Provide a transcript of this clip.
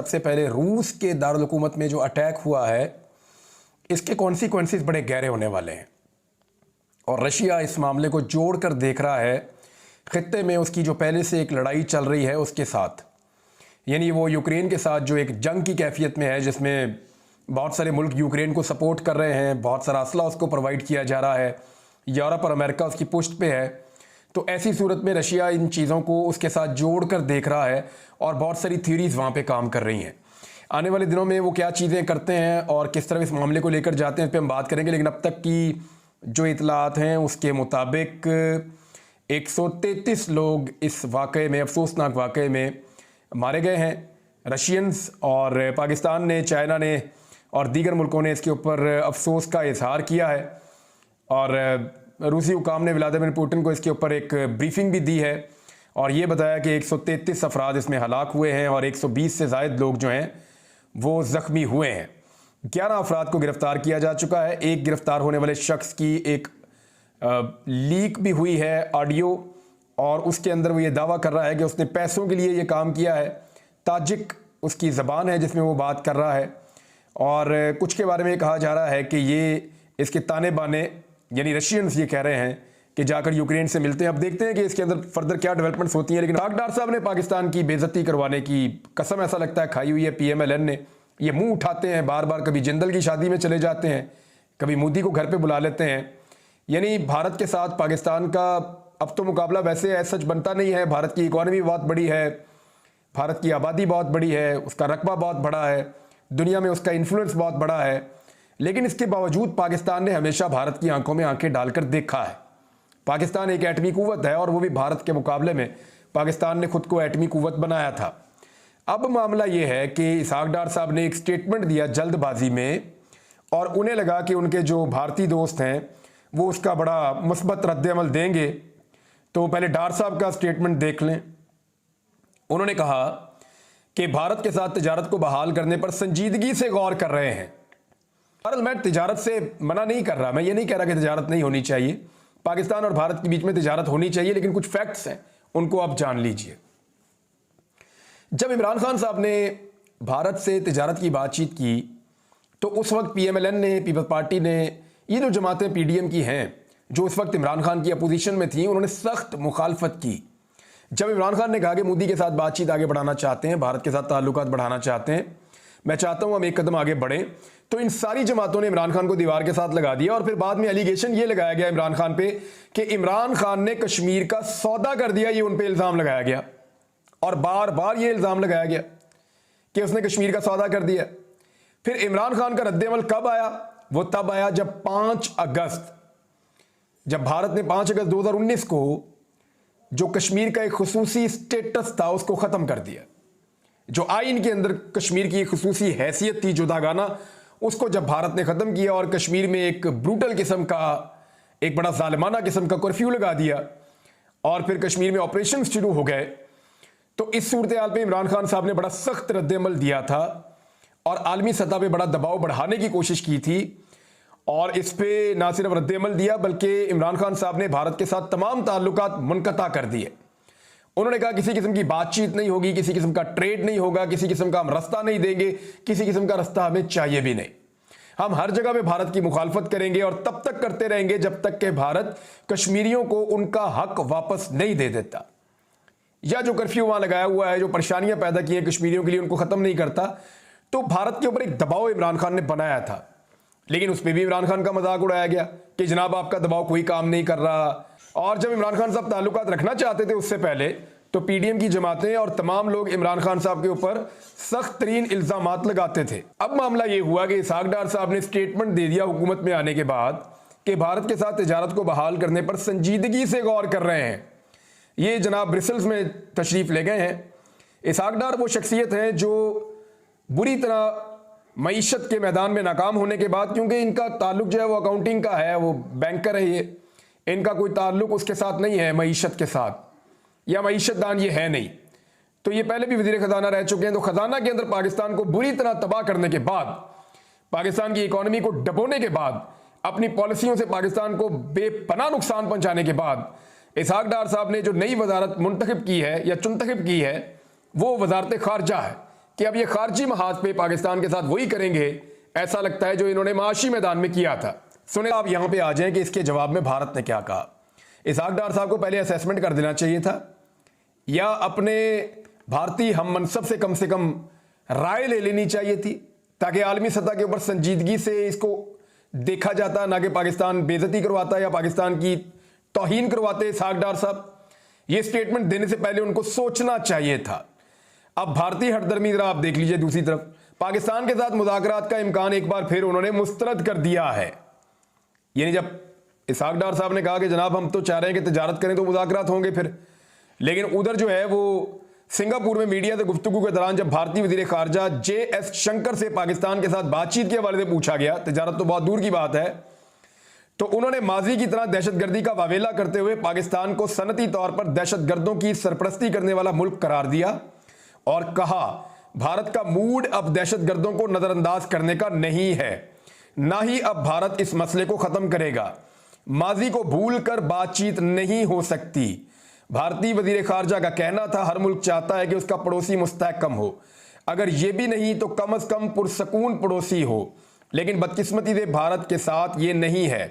सबसे पहले रूस के दारुल हुकूमत में जो अटैक हुआ है, इसके कॉन्सिक्वेंसेस बड़े गहरे होने वाले हैं और रशिया इस मामले को जोड़ कर देख रहा है खित्ते में उसकी जो पहले से एक लड़ाई चल रही है उसके साथ, यानी वो यूक्रेन के साथ जो एक जंग की कैफियत में है, जिसमें बहुत सारे मुल्क यूक्रेन को सपोर्ट कर रहे हैं, बहुत सारा असला उसको प्रोवाइड किया जा रहा है, यूरोप और अमेरिका उसकी पुष्ट पे है। तो ऐसी सूरत में रशिया इन चीज़ों को उसके साथ जोड़ कर देख रहा है और बहुत सारी थ्योरीज वहाँ पे काम कर रही हैं। आने वाले दिनों में वो क्या चीज़ें करते हैं और किस तरह इस मामले को लेकर जाते हैं, इस पर हम बात करेंगे। लेकिन अब तक की जो इतलात हैं उसके मुताबिक 133 लोग इस वाक़े में, अफसोसनाक वाक़े में मारे गए हैं। रशियंस और पाकिस्तान ने, चाइना ने और दीगर मुल्कों ने इसके ऊपर अफसोस का इजहार किया है और रूसी हुकाम ने व्लादिमीर पुतिन को इसके ऊपर एक ब्रीफिंग भी दी है और ये बताया कि 133 अफराद इसमें हलाक हुए हैं और 120 से ज़ायद लोग जो हैं वो ज़ख्मी हुए हैं। 11 अफराद को गिरफ़्तार किया जा चुका है। एक गिरफ़्तार होने वाले शख्स की एक लीक भी हुई है ऑडियो, और उसके अंदर वो ये दावा कर रहा है कि उसने पैसों के लिए ये काम किया है। ताजिक उसकी ज़बान है जिसमें वो बात कर रहा है और कुछ के बारे में कहा जा रहा है कि ये इसके ताने बाने यानी रशियंस ये कह रहे हैं कि जाकर यूक्रेन से मिलते हैं। अब देखते हैं कि इसके अंदर फर्दर क्या डेवलपमेंट्स होती हैं। लेकिन डार साहब ने पाकिस्तान की बेइज्जती करवाने की कसम ऐसा लगता है खाई हुई है PMLN ने। ये मुंह उठाते हैं बार बार, कभी जिंदल की शादी में चले जाते हैं, कभी मोदी को घर पे बुला लेते हैं। यानी भारत के साथ पाकिस्तान का अब तो मुकाबला वैसे है सच बनता नहीं है। भारत की इकॉनमी बहुत बड़ी है, भारत की आबादी बहुत बड़ी है, उसका रकबा बहुत बड़ा है, दुनिया में उसका इन्फ्लुएंस बहुत बड़ा है। लेकिन इसके बावजूद पाकिस्तान ने हमेशा भारत की आंखों में आंखें डालकर देखा है। पाकिस्तान एक एटमी कुव्वत है और वो भी भारत के मुकाबले में पाकिस्तान ने खुद को एटमी कुव्वत बनाया था। अब मामला ये है कि इसहाक डार साहब ने एक स्टेटमेंट दिया जल्दबाजी में और उन्हें लगा कि उनके जो भारतीय दोस्त हैं वो उसका बड़ा मुस्बत रद्द-ए-अमल देंगे। तो पहले डार साहब का स्टेटमेंट देख लें। उन्होंने कहा कि भारत के साथ तिजारत को बहाल करने पर संजीदगी से गौर कर रहे हैं। मैं तिजारत से मना नहीं कर रहा, मैं ये नहीं कह रहा कि तिजारत नहीं होनी चाहिए। पाकिस्तान और भारत के बीच में तिजारत होनी चाहिए, लेकिन कुछ फैक्ट्स हैं उनको आप जान लीजिए। जब इमरान खान साहब ने भारत से तिजारत की बातचीत की तो उस वक्त PMLN ने, पीपल्स पार्टी ने, ये जो जमातें PDM की हैं जो उस वक्त इमरान खान की अपोजिशन में थी, उन्होंने सख्त मुखालफत की। जब इमरान खान ने कहा कि मोदी के साथ बातचीत आगे बढ़ाना चाहते हैं, भारत के साथ ताल्लुकात बढ़ाना चाहते हैं, मैं चाहता हूं हम एक कदम आगे बढ़ें, तो इन सारी जमातों ने इमरान खान को दीवार के साथ लगा दिया। और फिर बाद में एलिगेशन ये लगाया गया इमरान खान पे कि इमरान खान ने कश्मीर का सौदा कर दिया, ये उन पे इल्जाम लगाया गया और बार बार ये इल्जाम लगाया गया कि उसने कश्मीर का सौदा कर दिया। फिर इमरान खान का रद्द-ए-अमल कब आया? वो तब आया जब 5 अगस्त, जब भारत ने 5 अगस्त 2019 को जो कश्मीर का एक खुसूसी स्टेटस था उसको खत्म कर दिया। जो आइन के अंदर कश्मीर की एक खुसूसी हैसियत थी जुदागाना, उसको जब भारत ने ख़त्म किया और कश्मीर में एक ब्रूटल किस्म का, एक बड़ा जालिमाना किस्म का कर्फ्यू लगा दिया और फिर कश्मीर में ऑपरेशन शुरू हो गए, तो इस सूरत हाल पे इमरान खान साहब ने बड़ा सख्त रद्द-ए-अमल दिया था और आलमी सतह पे बड़ा दबाव बढ़ाने की कोशिश की थी। और इस पे ना सिर्फ रद्द-ए-अमल दिया बल्कि इमरान खान साहब ने भारत के साथ तमाम ताल्लुकात मुनक़ता कर दिए। उन्होंने कहा किसी किस्म की बातचीत नहीं होगी, किसी किस्म का ट्रेड नहीं होगा, किसी किस्म का हम रास्ता नहीं देंगे, किसी किस्म का रास्ता हमें चाहिए भी नहीं। हम हर जगह पे भारत की मुखालफत करेंगे और तब तक करते रहेंगे जब तक कि भारत कश्मीरियों को उनका हक वापस नहीं दे देता, या जो कर्फ्यू वहां लगाया हुआ है, जो परेशानियां पैदा की है कश्मीरियों के लिए, उनको खत्म नहीं करता। तो भारत के ऊपर एक दबाव इमरान खान ने बनाया था, लेकिन उस पर भी इमरान खान का मजाक उड़ाया गया कि जनाब आपका दबाव कोई काम नहीं कर रहा। और जब इमरान खान साहब ताल्लुकात रखना चाहते थे उससे पहले, तो PDM की जमातें और तमाम लोग इमरान खान साहब के ऊपर सख्त तरीन इल्जामात लगाते थे। अब मामला ये हुआ कि इसहाक डार साहब ने स्टेटमेंट दे दिया हुकूमत में आने के बाद कि भारत के साथ तिजारत को बहाल करने पर संजीदगी से गौर कर रहे हैं। ये जनाब ब्रिसल्स में तशरीफ ले गए हैं। इसहाक डार वो शख्सियत हैं जो बुरी तरह मईशत के मैदान में नाकाम होने के बाद, क्योंकि इनका ताल्लुक जो है वो अकाउंटिंग का है, वो बैंकर है, ये इनका कोई ताल्लुक उसके साथ नहीं है मईशत के साथ, या मईशतदान ये है नहीं। तो ये पहले भी वजीर खजाना रह चुके हैं। तो खजाना के अंदर पाकिस्तान को बुरी तरह तबाह करने के बाद, पाकिस्तान की इकॉनमी को डबोने के बाद, अपनी पॉलिसियों से पाकिस्तान को बेपनाह नुकसान पहुंचाने के बाद इसहाक डार साहब ने जो नई वजारत मुंतखब की है या चुनतखब की है वो वजारत खारजा है कि अब ये खारजी महाज पे पाकिस्तान के साथ वही करेंगे, ऐसा लगता है जो इन्होंने माशी मैदान में किया था। सुने आप यहां पे आ जाएं कि इसके जवाब में भारत ने क्या कहा। इसहाक डार साहब को पहले असेसमेंट कर देना चाहिए था, या अपने भारतीय हम मनसब से कम राय ले लेनी चाहिए थी, ताकि आलमी सतह के ऊपर संजीदगी से इसको देखा जाता, ना कि पाकिस्तान बेइज्जती करवाता या पाकिस्तान की तौहीन करवाते। इसहाक डार साहब, ये स्टेटमेंट देने से पहले उनको सोचना चाहिए था। अब भारतीय हठधर्मी जरा आप देख लीजिए, दूसरी तरफ पाकिस्तान के साथ मुज़ाकरात का इम्कान एक बार फिर उन्होंने मुस्तरद कर दिया है। यानी जब इसहाक डार साहब ने कहा कि जनाब हम तो चाह रहे हैं कि तजारत करें तो मुज़ाकरात होंगे फिर, लेकिन उधर जो है वो सिंगापुर में मीडिया से गुफ्तगू के दौरान जब भारतीय वज़ीर ख़ारजा JS शंकर से पाकिस्तान के साथ बातचीत के हवाले से पूछा गया, तजारत तो बहुत दूर की बात है, तो उन्होंने माजी की तरह दहशतगर्दी का वावेला करते हुए पाकिस्तान को सनती तौर पर दहशतगर्दों की सरपरस्ती करने वाला मुल्क करार दिया और कहा भारत का मूड अब दहशतगर्दों को नजरअंदाज करने का नहीं है, ना ही अब भारत इस मसले को खत्म करेगा। माजी को भूलकर बातचीत नहीं हो सकती। भारतीय वजीर खारजा का कहना था हर मुल्क चाहता है कि उसका पड़ोसी मुस्तहकम हो, अगर ये भी नहीं तो कम अज कम पुरसकून पड़ोसी हो, लेकिन बदकिस्मती से भारत के साथ ये नहीं है।